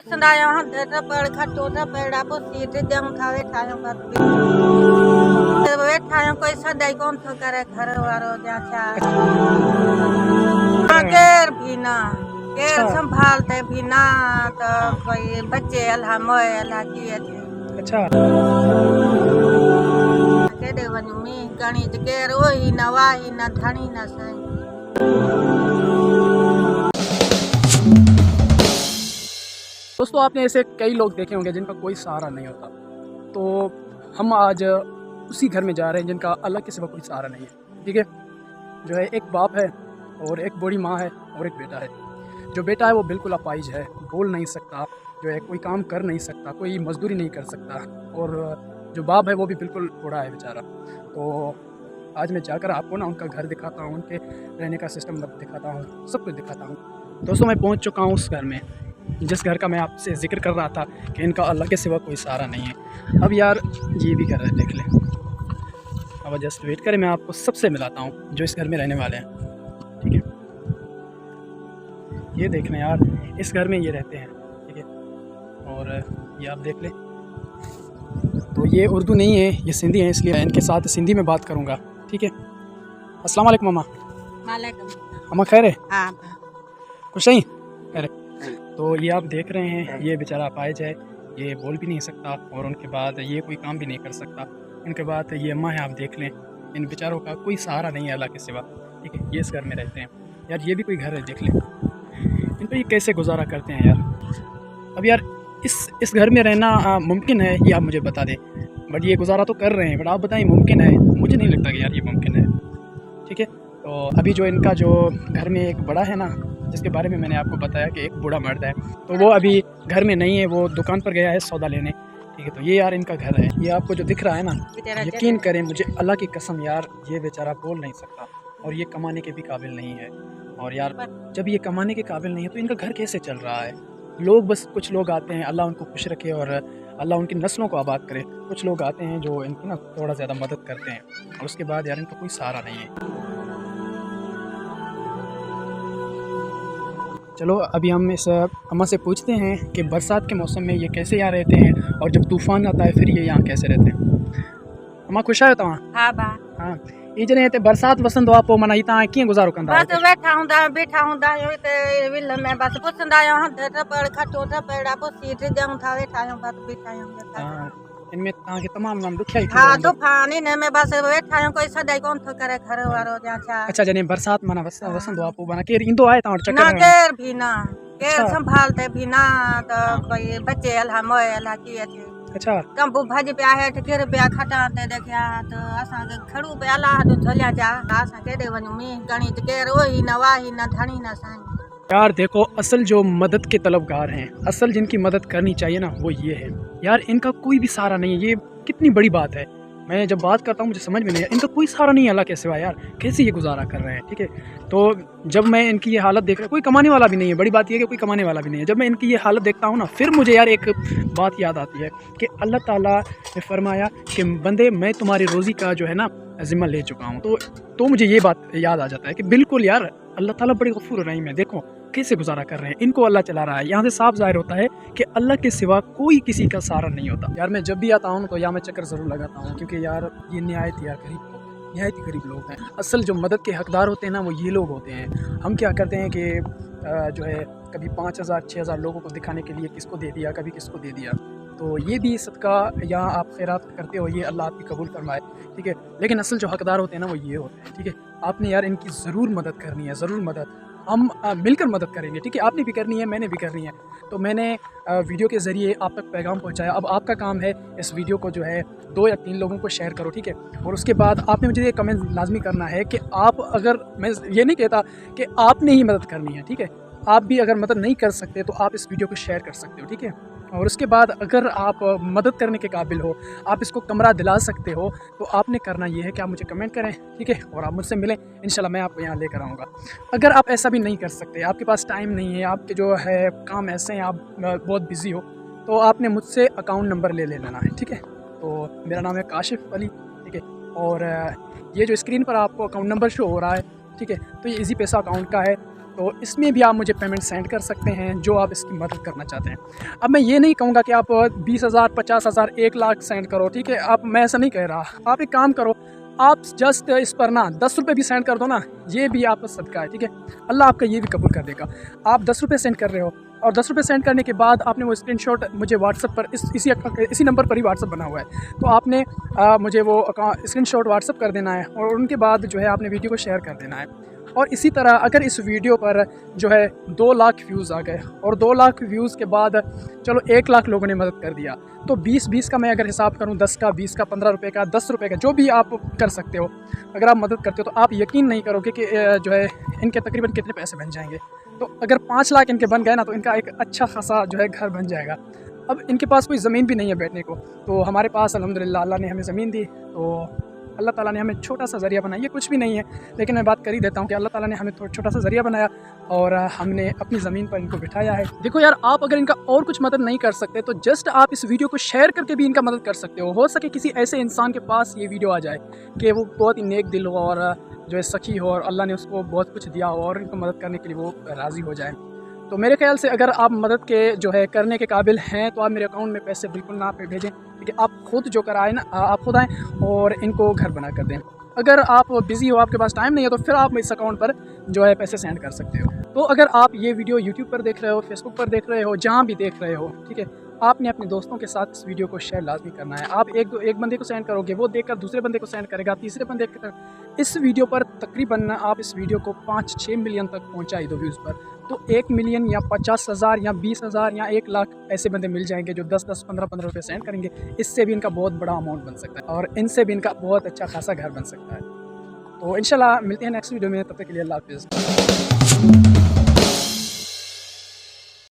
संदाया हंदे न पड़ खटो न पेड़ा पुसी ते जंग खावे ठायो कर वे ठायो कोई सदाई कौन तो करे घर वारो जाचा केर भी ना केर संभालते भी ना तो कोई बच्चे अल्लाह मोए अल्लाह किए थे अच्छा के दे वनु मी गणित केर ओही ना वाही ना धणी ना सही। दोस्तों आपने ऐसे कई लोग देखे होंगे जिनका कोई सहारा नहीं होता, तो हम आज उसी घर में जा रहे हैं जिनका अल्लाह के सिवा कोई सहारा नहीं है। ठीक है, जो है एक बाप है और एक बूढ़ी माँ है और एक बेटा है। जो बेटा है वो बिल्कुल अपाहिज है, बोल नहीं सकता, जो है कोई काम कर नहीं सकता, कोई मजदूरी नहीं कर सकता, और जो बाप है वो भी बिल्कुल बूढ़ा है बेचारा। तो आज मैं जाकर आपको ना उनका घर दिखाता हूँ, उनके रहने का सिस्टम दिखाता हूँ, सब कुछ दिखाता हूँ। दोस्तों मैं पहुँच चुका हूँ उस घर में जिस घर का मैं आपसे जिक्र कर रहा था कि इनका अल्लाह के सिवा कोई सहारा नहीं है। अब यार ये भी घर है, देख लें। अब जस्ट वेट करें, मैं आपको सबसे मिलाता हूँ जो इस घर में रहने वाले हैं। ठीक है, ये देखना यार, इस घर में ये रहते हैं। ठीक है, और ये आप देख लें। तो ये उर्दू नहीं है, ये सिंधी है, इसलिए इनके साथ सिंधी में बात करूँगा। ठीक है, अस्सलाम वालेकुम मामा। वालेकुम अम्मा खैर है? हाँ खुश नहीं खैर। तो ये आप देख रहे हैं, ये बेचारा अपाहिज है, ये बोल भी नहीं सकता, और उनके बाद ये कोई काम भी नहीं कर सकता। उनके बाद ये अम्मा है, आप देख लें। इन बेचारों का कोई सहारा नहीं है अल्लाह के सिवा। ठीक है, ये इस घर में रहते हैं यार। ये भी कोई घर है, देख लें। इन पर ये कैसे गुजारा करते हैं यार। अब यार इस घर में रहना मुमकिन है, ये आप मुझे बता दें। बट ये गुजारा तो कर रहे हैं, बट आप बताएं मुमकिन है? मुझे नहीं लगता कि यार ये मुमकिन है। ठीक है, तो अभी जो इनका जो घर में एक बड़ा है ना, जिसके बारे में मैंने आपको बताया कि एक बूढ़ा मर्द है, तो वो अभी घर में नहीं है, वो दुकान पर गया है सौदा लेने। ठीक है, तो ये यार इनका घर है। ये आपको जो दिख रहा है ना, यकीन करें मुझे अल्लाह की कसम यार, ये बेचारा बोल नहीं सकता और ये कमाने के भी काबिल नहीं है। और यार जब ये कमाने के काबिल नहीं है तो इनका घर कैसे चल रहा है? लोग बस कुछ लोग आते हैं, अल्लाह उनको खुश रखे और अल्लाह उनकी नस्लों को आबाद करे। कुछ लोग आते हैं जो इनकी ना थोड़ा ज़्यादा मदद करते हैं, और उसके बाद यार इनका कोई सहारा नहीं है। चलो अभी हम इस अम्मा से पूछते हैं कि बरसात के मौसम में ये कैसे यहाँ रहते हैं, और जब तूफ़ान आता है फिर ये यहाँ कैसे रहते हैं। अम्मा खुश आयो तव्हां? हाँ बा हाँ, ये जने ते बरसात वसंदो आ, पोइ माना ही तव्हां कीअं गुज़ारो कंदा बस बैठा हूंदा यो ते विल में बस पुछंदा आहियो हंधि न पड़ खटो न पेड़ा पुसी ते जंग था वेठा आहियूं बस बीठा आहियूं। इनमें तव्हांखे तमामु घणो ॾुखियाई थी हाँ तूफान इन में बस वेठा आहियूं, कोई सदाई कोन थो करे घर वारो जाचा। अच्छा, जॾहिं बरसात माना वसंदो आहे पोइ माना केरु ईंदो आहे तव्हां वटि ना चक्कर? केर भी ना, केर संभालते भी ना, तो कोई बच्चे अल्लाह मोए अल्लाह किए थे। अच्छा, कंबू भज पिया हेठ गिर पिया खटाते देखिया तो असांखे खड़ू पे अल्लाह जो झोलिया जा असां केॾे वञूं। मी गणित केर ओही न वाही न धणी न साईं। यार देखो, असल जो मदद के तलबगार हैं, असल जिनकी मदद करनी चाहिए ना, वो ये है यार। इनका कोई भी सहारा नहीं है, ये कितनी बड़ी बात है। मैं जब बात करता हूँ मुझे समझ में नहीं है, इनका कोई सहारा नहीं है अल्लाह के सिवा यार। कैसे ये गुजारा कर रहे हैं? ठीक है, तो जब मैं इनकी ये हालत देख रहा हूँ, कोई कमाने वाला भी नहीं है, बड़ी बात यह है कि कोई कमाने वाला भी नहीं है। जब मैं इनकी ये हालत देखता हूँ ना, फिर मुझे यार एक बात याद आती है कि अल्लाह ताला ने फरमाया कि बंदे मैं तुम्हारी रोज़ी का जो है ना ज़िम्मा ले चुका हूँ। तो मुझे ये बात याद आ जाता है कि बिल्कुल यार अल्लाह ताला बड़े गफूर रहीम है। देखो कैसे गुजारा कर रहे हैं, इनको अल्लाह चला रहा है। यहाँ से साफ जाहिर होता है कि अल्लाह के सिवा कोई किसी का सहारा नहीं होता। यार मैं जब भी आता हूँ तो यहाँ मैं चक्कर ज़रूर लगाता हूँ, क्योंकि यार ये नहायत ही गरीब लोग हैं। असल जो मदद के हकदार होते हैं ना, वो ये लोग होते हैं। हम क्या करते हैं कि जो है कभी 5000 6000 लोगों को दिखाने के लिए किसको दे दिया, कभी किसको दे दिया। तो ये भी सदका यहाँ आप खैरात करते हो, ये अल्लाह आपकी कबूल फरमाए। ठीक है, लेकिन असल जो हकदार होते हैं ना, वो ये होते हैं। ठीक है, आपने यार इनकी ज़रूर मदद करनी है, ज़रूर मदद। हम मिलकर मदद करेंगे। ठीक है, आपने भी करनी है, मैंने भी करनी है। तो मैंने वीडियो के ज़रिए आप तक पैगाम पहुंचाया। अब आपका काम है इस वीडियो को जो है 2 या 3 लोगों को शेयर करो। ठीक है, और उसके बाद आपने मुझे ये कमेंट लाजमी करना है कि आप, अगर मैं ये नहीं कहता कि आपने ही मदद करनी है, ठीक है, आप भी अगर मदद नहीं कर सकते तो आप इस वीडियो को शेयर कर सकते हो। ठीक है, और उसके बाद अगर आप मदद करने के काबिल हो, आप इसको कमरा दिला सकते हो, तो आपने करना ये है कि आप मुझे कमेंट करें। ठीक है, और आप मुझसे मिलें, इंशाल्लाह मैं आपको यहाँ लेकर आऊँगा। अगर आप ऐसा भी नहीं कर सकते, आपके पास टाइम नहीं है, आपके जो है काम ऐसे हैं, आप बहुत बिज़ी हो, तो आपने मुझसे अकाउंट नंबर ले लेना है। ठीक है, तो मेरा नाम है काशिफ अली। ठीक है, और ये जो स्क्रीन पर आपको अकाउंट नंबर शो हो रहा है, ठीक है, तो ये इजी पैसा अकाउंट का है। तो इसमें भी आप मुझे पेमेंट सेंड कर सकते हैं जो आप इसकी मदद करना चाहते हैं। अब मैं ये नहीं कहूँगा कि आप 20,000 50,000 1 लाख सेंड करो, ठीक है। आप मैं ऐसा नहीं कह रहा। आप एक काम करो, आप जस्ट इस पर ना 10 रुपये भी सेंड कर दो ना, ये भी आपका सदका है, ठीक है। अल्लाह आपका ये भी कबूल कर देगा। आप 10 रुपये सेंड कर रहे हो और 10 रुपये सेंड करने के बाद आपने वो स्क्रीनशॉट मुझे व्हाट्सएप पर इसी नंबर पर ही व्हाट्सएप बना हुआ है, तो आपने मुझे वो स्क्रीनशॉट व्हाट्सएप कर देना है और उनके बाद जो है आपने वीडियो को शेयर कर देना है। और इसी तरह अगर इस वीडियो पर जो है 2 लाख व्यूज़ आ गए और 2 लाख व्यूज़ के बाद चलो 1 लाख लोगों ने मदद कर दिया, तो 20-20 का मैं अगर हिसाब करूं, 10 का, 20 का, 15 रुपये का, 10 रुपये का, जो भी आप कर सकते हो, अगर आप मदद करते हो तो आप यकीन नहीं करोगे कि जो है इनके तकरीबन कितने पैसे बन जाएंगे। तो अगर 5 लाख इनके बन गए ना, तो इनका एक अच्छा खासा जो है घर बन जाएगा। अब इनके पास कोई ज़मीन भी नहीं है बैठने को, तो हमारे पास अल्हम्दुलिल्लाह अल्लाह ने हमें ज़मीन दी, तो अल्लाह ताला ने हमें छोटा सा ज़रिया बनाया। ये कुछ भी नहीं है, लेकिन मैं बात कर ही देता हूँ कि अल्लाह ताला ने हमें छोटा सा ज़रिया बनाया और हमने अपनी ज़मीन पर इनको बिठाया है। देखो यार, आप अगर इनका और कुछ मदद नहीं कर सकते तो जस्ट आप इस वीडियो को शेयर करके भी इनका मदद कर सकते हो सके किसी ऐसे इंसान के पास ये वीडियो आ जाए कि वो बहुत ही नेक दिल हो और जो है सखी हो और अल्लाह ने उसको बहुत कुछ दिया हो और इनको मदद करने के लिए वो राज़ी हो जाए। तो मेरे ख्याल से अगर आप मदद के जो है करने के काबिल हैं तो आप मेरे अकाउंट में पैसे बिल्कुल ना पे भेजें, क्योंकि आप खुद जो कराएं ना, आप खुद आएँ और इनको घर बना कर दें। अगर आप बिज़ी हो, आपके पास टाइम नहीं है, तो फिर आप इस अकाउंट पर जो है पैसे सेंड कर सकते हो। तो अगर आप ये वीडियो यूट्यूब पर देख रहे हो, फेसबुक पर देख रहे हो, जहाँ भी देख रहे हो, ठीक है, आपने अपने दोस्तों के साथ इस वीडियो को शेयर लाजमी करना है। आप एक बंदे को सेंड करोगे, वो देखकर दूसरे बंदे को सेंड करेगा, तीसरे बंदे को। इस वीडियो पर तकरीबन आप इस वीडियो को 5-6 मिलियन तक पहुँचाई दो व्यूज़ पर, तो 1 मिलियन या 50,000 या 20,000 या 1 लाख ऐसे बंदे मिल जाएंगे जो 10-10, 15-15 रुपये सेंड करेंगे। इससे भी इनका बहुत बड़ा अमाउंट बन सकता है और इनसे भी इनका बहुत अच्छा खासा घर बन सकता है। तो इंशाल्लाह मिलते हैं नेक्स्ट वीडियो में, तब तक के लिए अल्लाह हाफ़िज़।